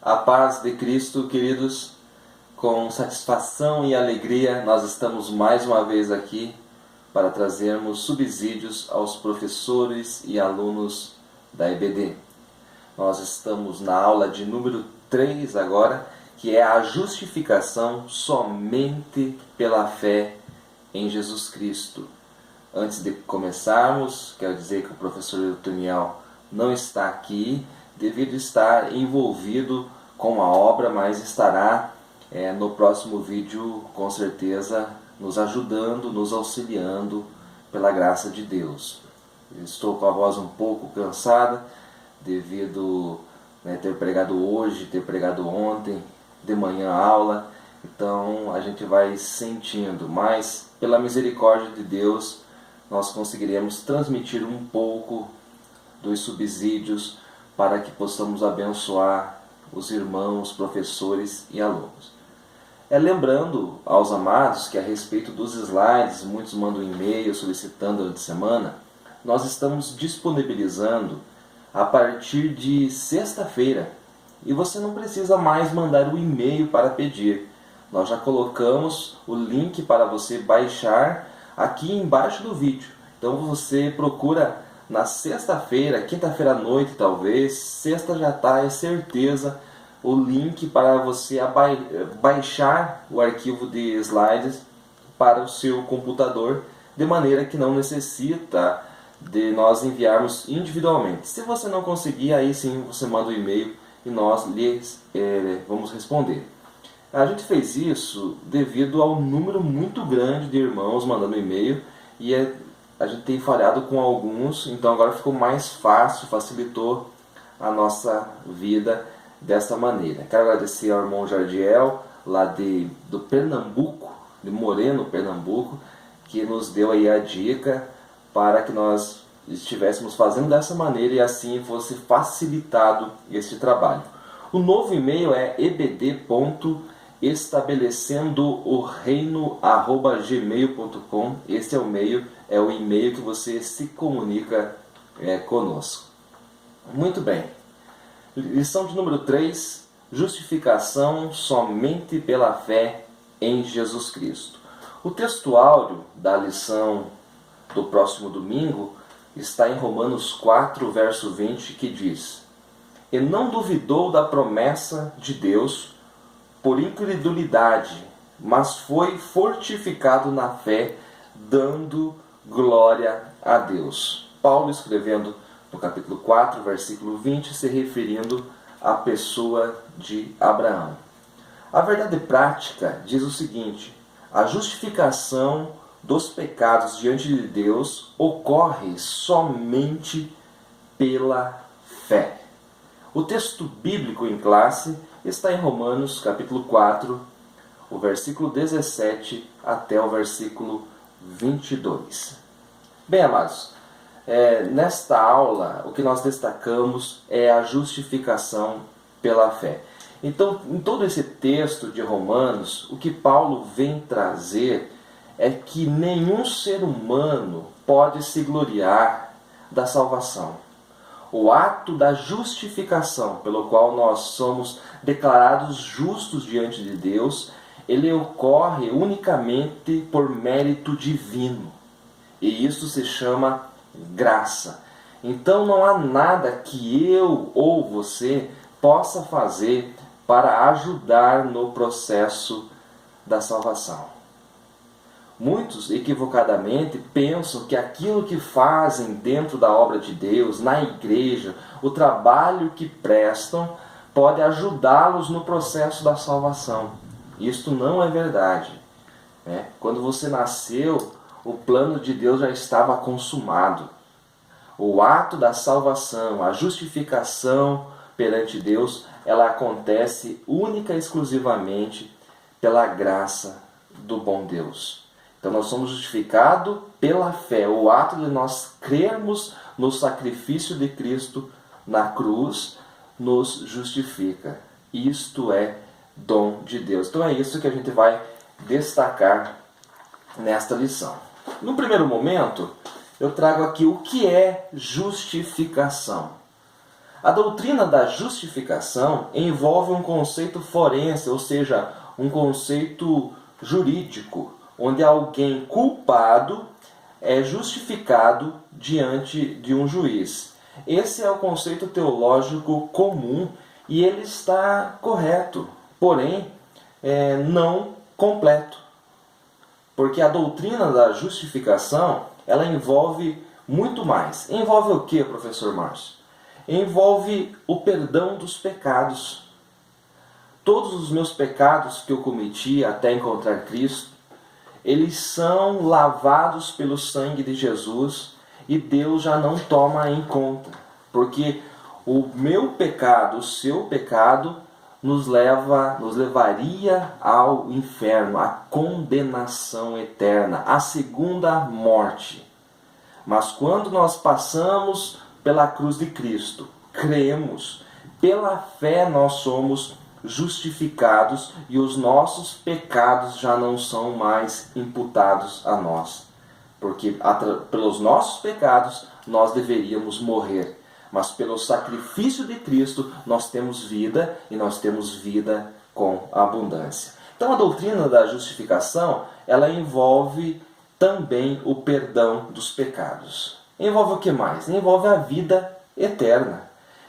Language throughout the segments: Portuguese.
A paz de Cristo, queridos, com satisfação e alegria nós estamos mais uma vez aqui para trazermos subsídios aos professores e alunos da EBD. Nós estamos na aula de número 3 agora, que é a justificação somente pela fé em Jesus Cristo. Antes de começarmos, quero dizer que o professor Eutoniel não está aqui devido estar envolvido com a obra, mas estará no próximo vídeo com certeza nos ajudando, nos auxiliando pela graça de Deus. Estou com a voz um pouco cansada devido ter pregado hoje, ter pregado ontem, de manhã a aula, então a gente vai sentindo, mas pela misericórdia de Deus nós conseguiremos transmitir um pouco dos subsídios para que possamos abençoar os irmãos, professores e alunos. Lembrando aos amados que a respeito dos slides, muitos mandam e-mail solicitando durante a semana, nós estamos disponibilizando a partir de sexta-feira e você não precisa mais mandar o e-mail para pedir. Nós já colocamos o link para você baixar aqui embaixo do vídeo. Então você procura na sexta-feira, quinta-feira à noite talvez, sexta já está, é certeza, o link para você baixar o arquivo de slides para o seu computador, de maneira que não necessita de nós enviarmos individualmente. Se você não conseguir, aí sim você manda um e-mail e nós lhes vamos responder. A gente fez isso devido ao número muito grande de irmãos mandando e-mail e a gente tem falhado com alguns, então agora ficou mais fácil, facilitou a nossa vida desta maneira. Quero agradecer ao irmão Jardiel, lá do Pernambuco, de Moreno, Pernambuco, que nos deu aí a dica para que nós estivéssemos fazendo dessa maneira e assim fosse facilitado este trabalho. O novo e-mail é ebd.estabelecendooreino@gmail.com. Este é o e-mail que você se comunica conosco. Muito bem. Lição de número 3, justificação somente pela fé em Jesus Cristo. O texto áudio da lição do próximo domingo está em Romanos 4, verso 20, que diz: E não duvidou da promessa de Deus por incredulidade, mas foi fortificado na fé, dando glória a Deus. Paulo escrevendo no capítulo 4, versículo 20, se referindo à pessoa de Abraão. A verdade prática diz o seguinte: a justificação dos pecados diante de Deus ocorre somente pela fé. O texto bíblico em classe está em Romanos capítulo 4, o versículo 17 até o versículo 22. Bem, amados, nesta aula o que nós destacamos é a justificação pela fé. Então, em todo esse texto de Romanos, o que Paulo vem trazer é que nenhum ser humano pode se gloriar da salvação. O ato da justificação, pelo qual nós somos declarados justos diante de Deus, ele ocorre unicamente por mérito divino. E isso se chama graça. Então não há nada que eu ou você possa fazer para ajudar no processo da salvação. Muitos, equivocadamente, pensam que aquilo que fazem dentro da obra de Deus, na igreja, o trabalho que prestam, pode ajudá-los no processo da salvação. Isto não é verdade. Quando você nasceu, o plano de Deus já estava consumado. O ato da salvação, a justificação perante Deus, ela acontece única e exclusivamente pela graça do bom Deus. Então nós somos justificados pela fé. O ato de nós crermos no sacrifício de Cristo na cruz nos justifica. Isto é dom de Deus. Então é isso que a gente vai destacar nesta lição. No primeiro momento, eu trago aqui o que é justificação. A doutrina da justificação envolve um conceito forense, ou seja, um conceito jurídico, onde alguém culpado é justificado diante de um juiz. Esse é o conceito teológico comum e ele está correto, porém não completo. Porque a doutrina da justificação, ela envolve muito mais. Envolve o que, professor Márcio? Envolve o perdão dos pecados. Todos os meus pecados que eu cometi até encontrar Cristo, eles são lavados pelo sangue de Jesus e Deus já não toma em conta. Porque o meu pecado, o seu pecado, nos levaria ao inferno, à condenação eterna, à segunda morte. Mas quando nós passamos pela cruz de Cristo, cremos, pela fé nós somos justificados e os nossos pecados já não são mais imputados a nós. Porque pelos nossos pecados nós deveríamos morrer. Mas pelo sacrifício de Cristo nós temos vida e nós temos vida com abundância. Então a doutrina da justificação, ela envolve também o perdão dos pecados. Envolve o que mais? Envolve a vida eterna,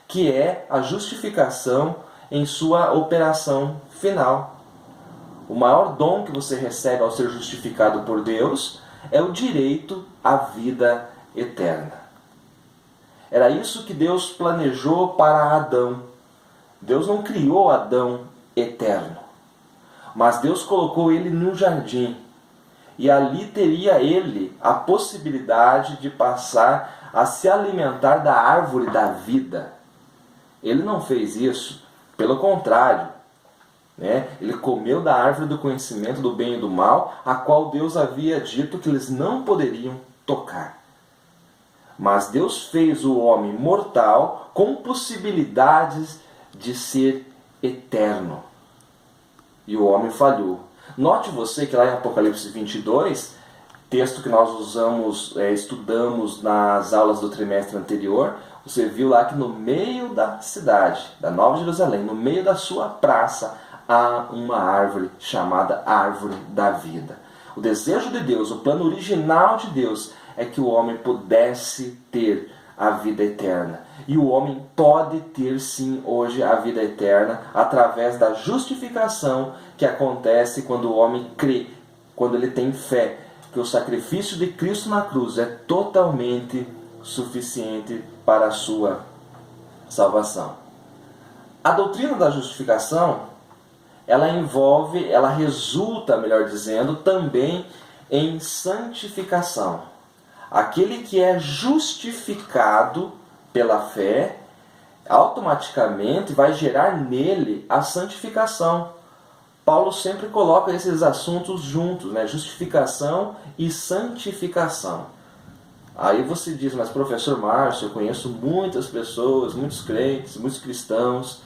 que é a justificação em sua operação final. O maior dom que você recebe ao ser justificado por Deus é o direito à vida eterna. Era isso que Deus planejou para Adão. Deus não criou Adão eterno, mas Deus colocou ele no jardim. E ali teria ele a possibilidade de passar a se alimentar da árvore da vida. Ele não fez isso, pelo contrário. Ele comeu da árvore do conhecimento do bem e do mal, a qual Deus havia dito que eles não poderiam tocar. Mas Deus fez o homem mortal com possibilidades de ser eterno. E o homem falhou. Note você que lá em Apocalipse 22, texto que nós estudamos nas aulas do trimestre anterior, você viu lá que no meio da cidade, da Nova Jerusalém, no meio da sua praça, há uma árvore chamada Árvore da Vida. O desejo de Deus, o plano original de Deus, é que o homem pudesse ter a vida eterna. E o homem pode ter sim hoje a vida eterna através da justificação que acontece quando o homem crê, quando ele tem fé, que o sacrifício de Cristo na cruz é totalmente suficiente para a sua salvação. A doutrina da justificação, ela resulta, melhor dizendo, também em santificação. Aquele que é justificado pela fé, automaticamente vai gerar nele a santificação. Paulo sempre coloca esses assuntos juntos, justificação e santificação. Aí você diz, mas professor Márcio, eu conheço muitas pessoas, muitos crentes, muitos cristãos,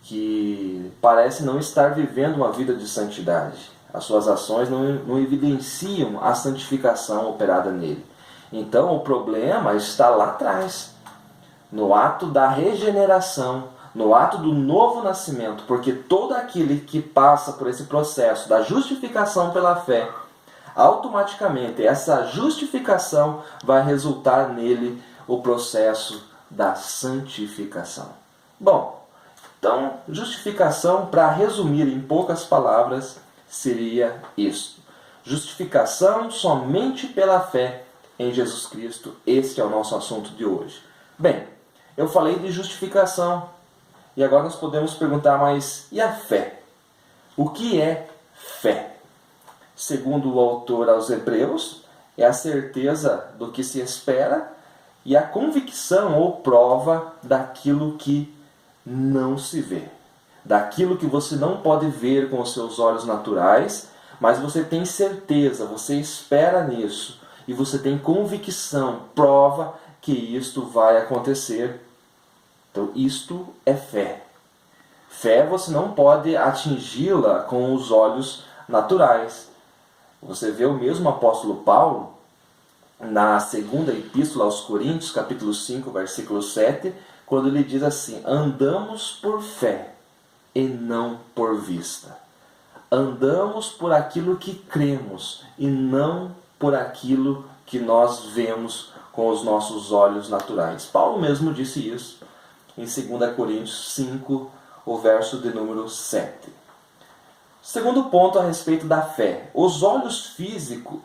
que parecem não estar vivendo uma vida de santidade. As suas ações não evidenciam a santificação operada nele. Então o problema está lá atrás, no ato da regeneração, no ato do novo nascimento, porque todo aquele que passa por esse processo da justificação pela fé, automaticamente essa justificação vai resultar nele o processo da santificação. Bom, então justificação, para resumir em poucas palavras, seria isto: justificação somente pela fé em Jesus Cristo. Este é o nosso assunto de hoje. Bem, eu falei de justificação e agora nós podemos perguntar, mas e a fé? O que é fé? Segundo o autor aos Hebreus, é a certeza do que se espera e a convicção ou prova daquilo que não se vê. Daquilo que você não pode ver com os seus olhos naturais, mas você tem certeza, você espera nisso e você tem convicção, prova que isto vai acontecer. Então isto é fé. Fé você não pode atingi-la com os olhos naturais. Você vê o mesmo apóstolo Paulo na segunda epístola aos Coríntios, capítulo 5, versículo 7, quando ele diz assim: andamos por fé e não por vista. Andamos por aquilo que cremos e não por aquilo que nós vemos com os nossos olhos naturais. Paulo mesmo disse isso em 2 Coríntios 5, o verso de número 7. Segundo ponto a respeito da fé. Os olhos físicos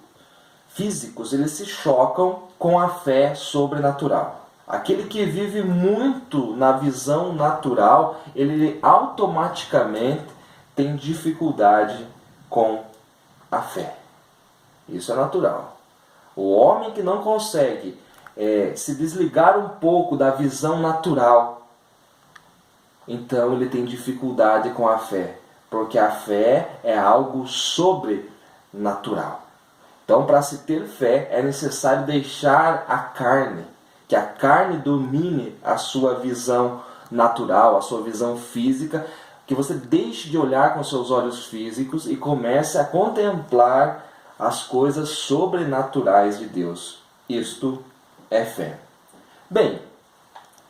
eles se chocam com a fé sobrenatural. Aquele que vive muito na visão natural, ele automaticamente tem dificuldade com a fé. Isso é natural. O homem que não consegue se desligar um pouco da visão natural, então ele tem dificuldade com a fé, porque a fé é algo sobrenatural. Então, para se ter fé, é necessário deixar a carne, que a carne domine a sua visão natural, a sua visão física, que você deixe de olhar com seus olhos físicos e comece a contemplar as coisas sobrenaturais de Deus. Isto é fé. Bem,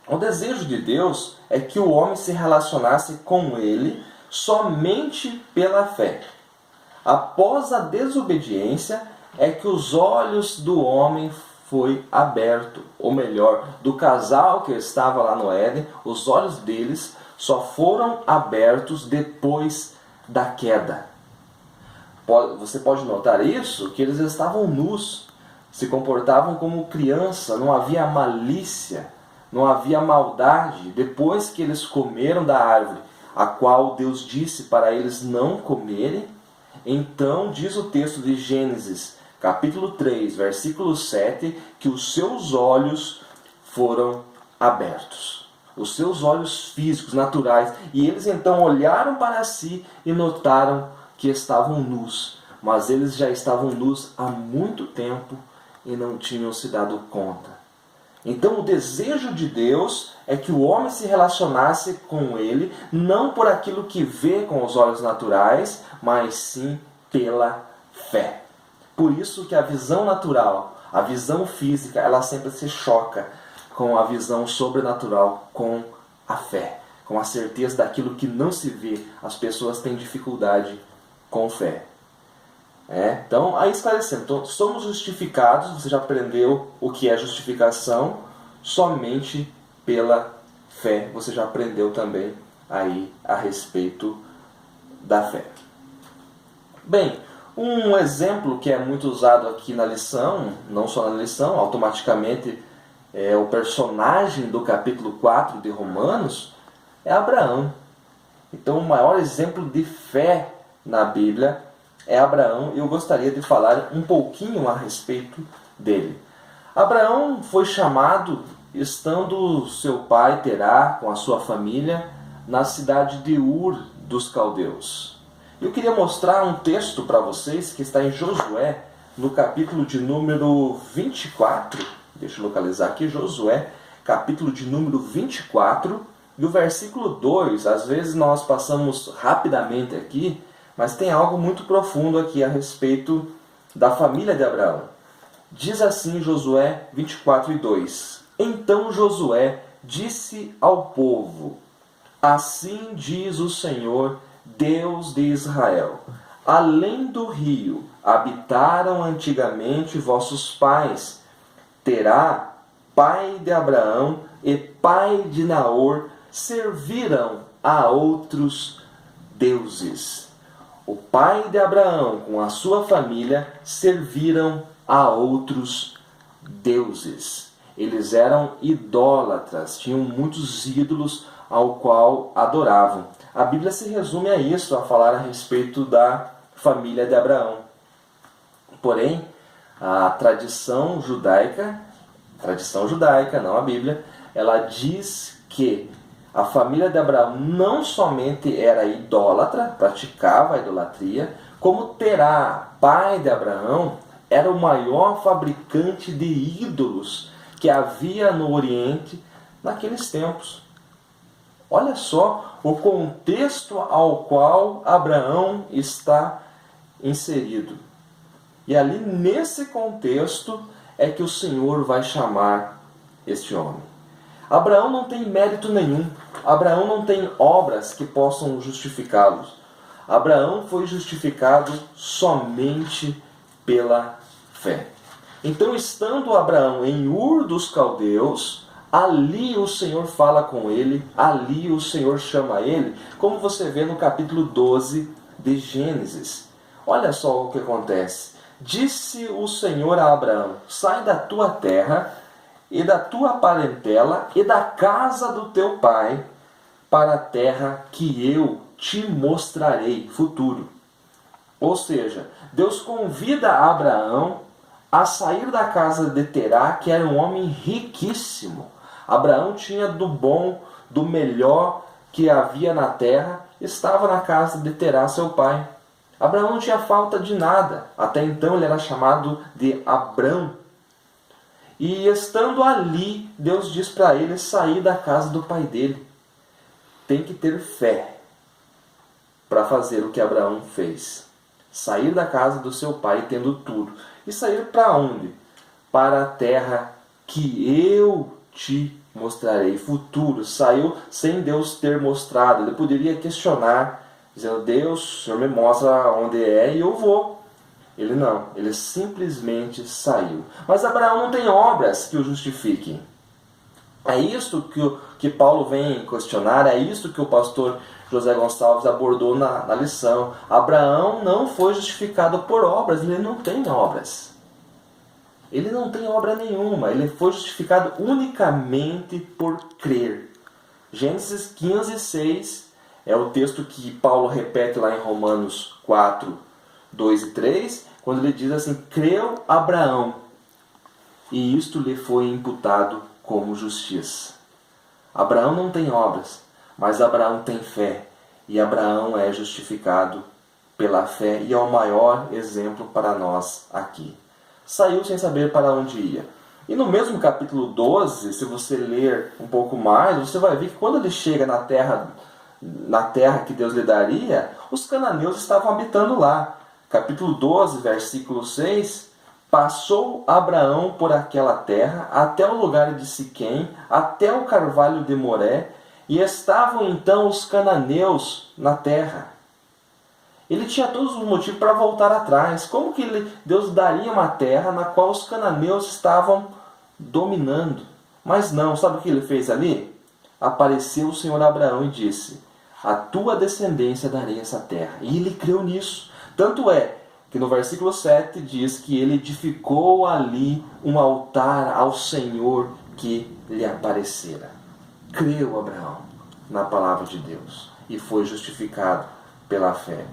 o desejo de Deus é que o homem se relacionasse com Ele somente pela fé. Após a desobediência, é que os olhos do homem foi aberto, ou melhor, do casal que estava lá no Éden, os olhos deles só foram abertos depois da queda. Você pode notar isso, que eles estavam nus, se comportavam como criança, não havia malícia, não havia maldade. Depois que eles comeram da árvore, a qual Deus disse para eles não comerem, então diz o texto de Gênesis, capítulo 3, versículo 7, que os seus olhos foram abertos. Os seus olhos físicos, naturais. E eles então olharam para si e notaram que estavam nus. Mas eles já estavam nus há muito tempo e não tinham se dado conta. Então o desejo de Deus é que o homem se relacionasse com Ele, não por aquilo que vê com os olhos naturais, mas sim pela fé. Por isso que a visão natural, a visão física, ela sempre se choca com a visão sobrenatural, com a fé, com a certeza daquilo que não se vê. As pessoas têm dificuldade com fé. Então, aí esclarecendo, então, somos justificados, você já aprendeu o que é justificação, somente pela fé. Você já aprendeu também aí a respeito da fé. Bem, um exemplo que é muito usado aqui na lição, não só na lição, automaticamente o personagem do capítulo 4 de Romanos é Abraão. Então o maior exemplo de fé na Bíblia é Abraão, e eu gostaria de falar um pouquinho a respeito dele. Abraão foi chamado estando seu pai Terá com a sua família na cidade de Ur dos Caldeus. Eu queria mostrar um texto para vocês que está em Josué, no capítulo de número 24. Deixa eu localizar aqui, Josué, capítulo de número 24, e o versículo 2. Às vezes nós passamos rapidamente aqui, mas tem algo muito profundo aqui a respeito da família de Abraão. Diz assim Josué 24 e 2. Então Josué disse ao povo: assim diz o Senhor, Deus de Israel: além do rio habitaram antigamente vossos pais. Terá, pai de Abraão e pai de Naor, serviram a outros deuses. O pai de Abraão com a sua família serviram a outros deuses. Eles eram idólatras, tinham muitos ídolos ao qual adoravam. A Bíblia se resume a isso, a falar a respeito da família de Abraão. Porém, a tradição judaica, não a Bíblia, ela diz que a família de Abraão não somente era idólatra, praticava a idolatria, como Terá, pai de Abraão, era o maior fabricante de ídolos que havia no Oriente naqueles tempos. Olha só o contexto ao qual Abraão está inserido. E ali nesse contexto é que o Senhor vai chamar este homem. Abraão não tem mérito nenhum. Abraão não tem obras que possam justificá-los. Abraão foi justificado somente pela fé. Então, estando Abraão em Ur dos Caldeus, ali o Senhor fala com ele, ali o Senhor chama ele, como você vê no capítulo 12 de Gênesis. Olha só o que acontece. Disse o Senhor a Abraão: sai da tua terra e da tua parentela e da casa do teu pai para a terra que eu te mostrarei. Futuro. Ou seja, Deus convida Abraão a sair da casa de Terá, que era um homem riquíssimo. Abraão tinha do bom, do melhor que havia na terra, estava na casa de Terá, seu pai. Abraão não tinha falta de nada. Até então ele era chamado de Abrão. E estando ali, Deus diz para ele sair da casa do pai dele. Tem que ter fé para fazer o que Abraão fez. Sair da casa do seu pai tendo tudo. E sair para onde? Para a terra que eu te mostrarei. Futuro. Saiu sem Deus ter mostrado. Ele poderia questionar, dizendo: Deus, o Senhor me mostra onde é e eu vou. Ele não. Ele simplesmente saiu. Mas Abraão não tem obras que o justifiquem. É isto que Paulo vem questionar, é isto que o pastor José Gonçalves abordou na lição. Abraão não foi justificado por obras, ele não tem obras. Ele não tem obra nenhuma, ele foi justificado unicamente por crer. Gênesis 15, 6 é o texto que Paulo repete lá em Romanos 4, 2 e 3, quando ele diz assim: creu Abraão, e isto lhe foi imputado como justiça. Abraão não tem obras, mas Abraão tem fé, e Abraão é justificado pela fé, e é o maior exemplo para nós aqui. Saiu sem saber para onde ia. E no mesmo capítulo 12, se você ler um pouco mais, você vai ver que quando ele chega na terra que Deus lhe daria, os cananeus estavam habitando lá. Capítulo 12, versículo 6, passou Abraão por aquela terra, até o lugar de Siquém, até o carvalho de Moré, e estavam então os cananeus na terra. Ele tinha todos os motivos para voltar atrás. Como que Deus daria uma terra na qual os cananeus estavam dominando? Mas não, sabe o que ele fez ali? Apareceu o Senhor a Abraão e disse: a tua descendência darei essa terra. E ele creu nisso. Tanto é que no versículo 7 diz que ele edificou ali um altar ao Senhor que lhe aparecera. Creu Abraão na palavra de Deus e foi justificado pela fé.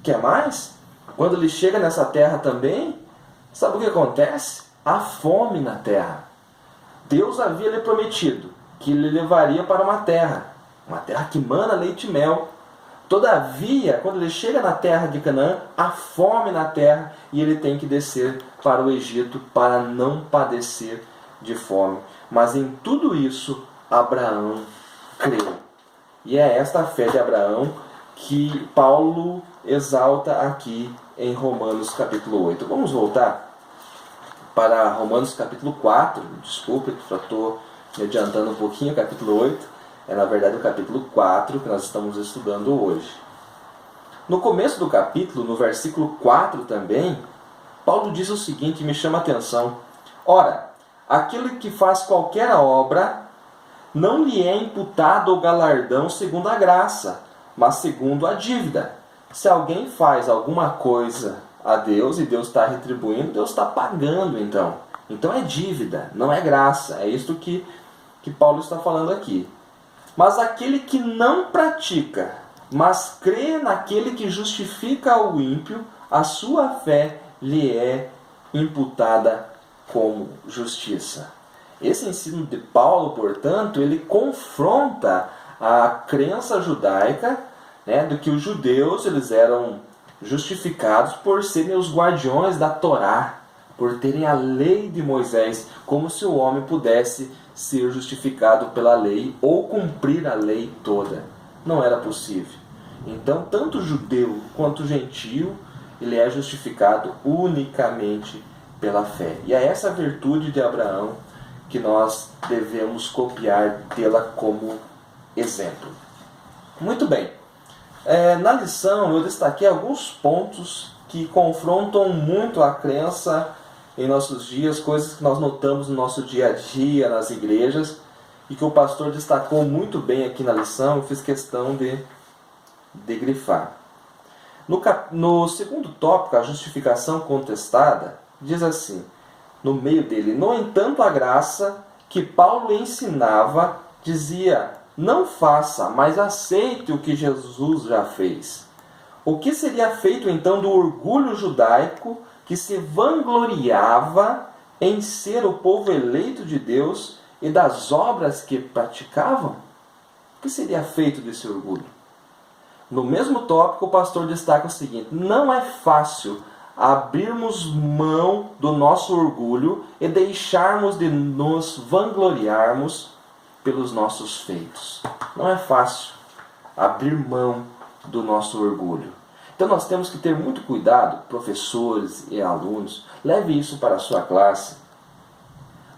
Quer mais? Quando ele chega nessa terra também, sabe o que acontece? Há fome na terra. Deus havia lhe prometido que ele levaria para uma terra que mana leite e mel. Todavia, quando ele chega na terra de Canaã, há fome na terra e ele tem que descer para o Egito para não padecer de fome. Mas em tudo isso, Abraão creu. E é esta fé de Abraão que Paulo exalta aqui em Romanos capítulo 8. Vamos voltar para Romanos capítulo 4. Desculpe que eu estou me adiantando um pouquinho, capítulo 8. É na verdade o capítulo 4 que nós estamos estudando hoje. No começo do capítulo, no versículo 4 também, Paulo diz o seguinte, me chama a atenção: ora, aquele que faz qualquer obra, não lhe é imputado o galardão segundo a graça, mas segundo a dívida. Se alguém faz alguma coisa a Deus e Deus está retribuindo, Deus está pagando então. Então é dívida, não é graça. É isto que Paulo está falando aqui. Mas aquele que não pratica, mas crê naquele que justifica o ímpio, a sua fé lhe é imputada como justiça. Esse ensino de Paulo, portanto, ele confronta a crença judaica, de que os judeus eles eram justificados por serem os guardiões da Torá, por terem a lei de Moisés, como se o homem pudesse ser justificado pela lei ou cumprir a lei toda. Não era possível. Então, tanto judeu quanto gentio, ele é justificado unicamente pela fé. E é essa virtude de Abraão que nós devemos copiar, tê-la como exemplo. Muito bem. Na lição eu destaquei alguns pontos que confrontam muito a crença em nossos dias, coisas que nós notamos no nosso dia a dia, nas igrejas, e que o pastor destacou muito bem aqui na lição. Eu fiz questão de grifar. No segundo tópico, a justificação contestada, diz assim, no meio dele: no entanto, a graça que Paulo ensinava dizia: não faça, mas aceite o que Jesus já fez. O que seria feito então do orgulho judaico que se vangloriava em ser o povo eleito de Deus e das obras que praticavam? O que seria feito desse orgulho? No mesmo tópico, o pastor destaca o seguinte: não é fácil abrirmos mão do nosso orgulho e deixarmos de nos vangloriarmos pelos nossos feitos. Não é fácil abrir mão do nosso orgulho. Então nós temos que ter muito cuidado, professores e alunos, leve isso para a sua classe.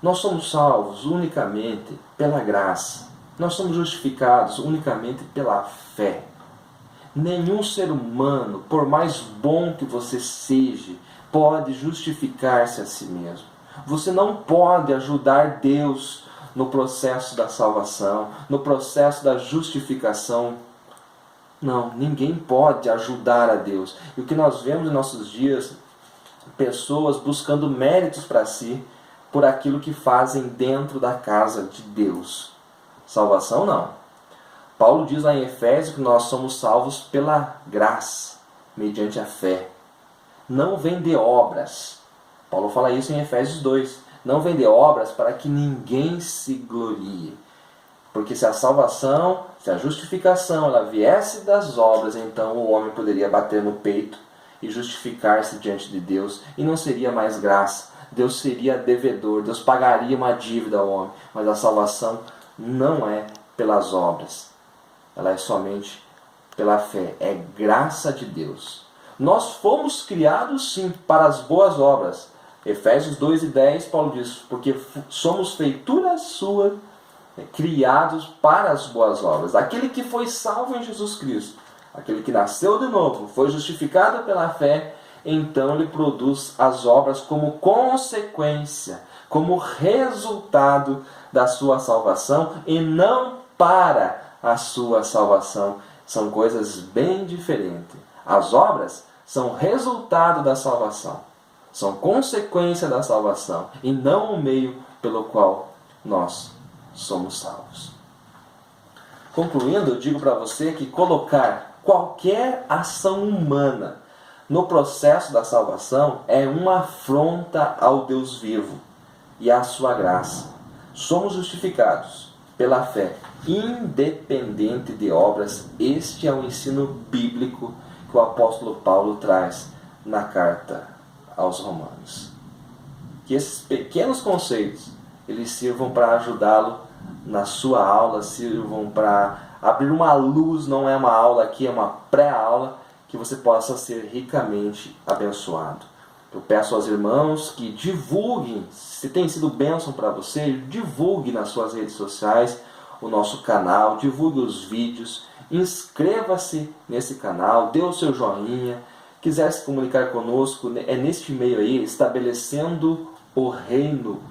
Nós somos salvos unicamente pela graça. Nós somos justificados unicamente pela fé. Nenhum ser humano, por mais bom que você seja, pode justificar-se a si mesmo. Você não pode ajudar Deus no processo da salvação, no processo da justificação. Não, ninguém pode ajudar a Deus. E o que nós vemos em nossos dias, pessoas buscando méritos para si por aquilo que fazem dentro da casa de Deus. Salvação não. Paulo diz lá em Efésios que nós somos salvos pela graça, mediante a fé. Não vem de obras. Paulo fala isso em Efésios 2. Não vem de obras para que ninguém se glorie. Porque se a salvação, se a justificação ela viesse das obras, então o homem poderia bater no peito e justificar-se diante de Deus. E não seria mais graça. Deus seria devedor. Deus pagaria uma dívida ao homem. Mas a salvação não é pelas obras. Ela é somente pela fé. É graça de Deus. Nós fomos criados sim para as boas obras. Efésios 2:10, Paulo diz: porque somos feitura sua, criados para as boas obras. Aquele que foi salvo em Jesus Cristo, aquele que nasceu de novo, foi justificado pela fé, então ele produz as obras como consequência, como resultado da sua salvação e não para a sua salvação. São coisas bem diferentes. As obras são resultado da salvação, são consequência da salvação e não o meio pelo qual nós somos salvos. Concluindo, eu digo para você que colocar qualquer ação humana no processo da salvação é uma afronta ao Deus vivo e à sua graça. Somos justificados pela fé, independente de obras. Este é o ensino bíblico que o apóstolo Paulo traz na carta aos Romanos. Que esses pequenos conceitos eles sirvam para ajudá-lo na sua aula, sirvam para abrir uma luz. Não é uma aula aqui, é uma pré-aula, que você possa ser ricamente abençoado. Eu peço aos irmãos que divulguem, se tem sido bênção para você, divulgue nas suas redes sociais o nosso canal, divulgue os vídeos, inscreva-se nesse canal, dê o seu joinha. Quiser se comunicar conosco, é neste e-mail aí, estabelecendo o reino,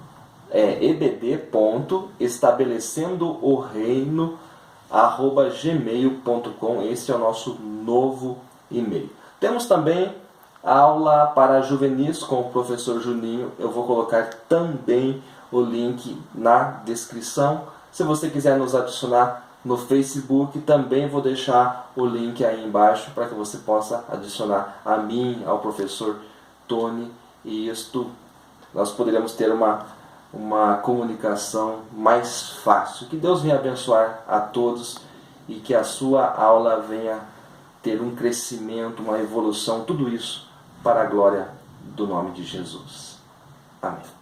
ebd.estabelecendoorreino@gmail.com. Esse é o nosso novo e-mail. Temos também aula para juvenis com o professor Juninho. Eu vou colocar também o link na descrição. Se você quiser nos adicionar no Facebook, também vou deixar o link aí embaixo para que você possa adicionar a mim, ao professor Tony, e isto nós poderemos ter uma comunicação mais fácil. Que Deus venha abençoar a todos e que a sua aula venha ter um crescimento, uma evolução, tudo isso para a glória do nome de Jesus. Amém.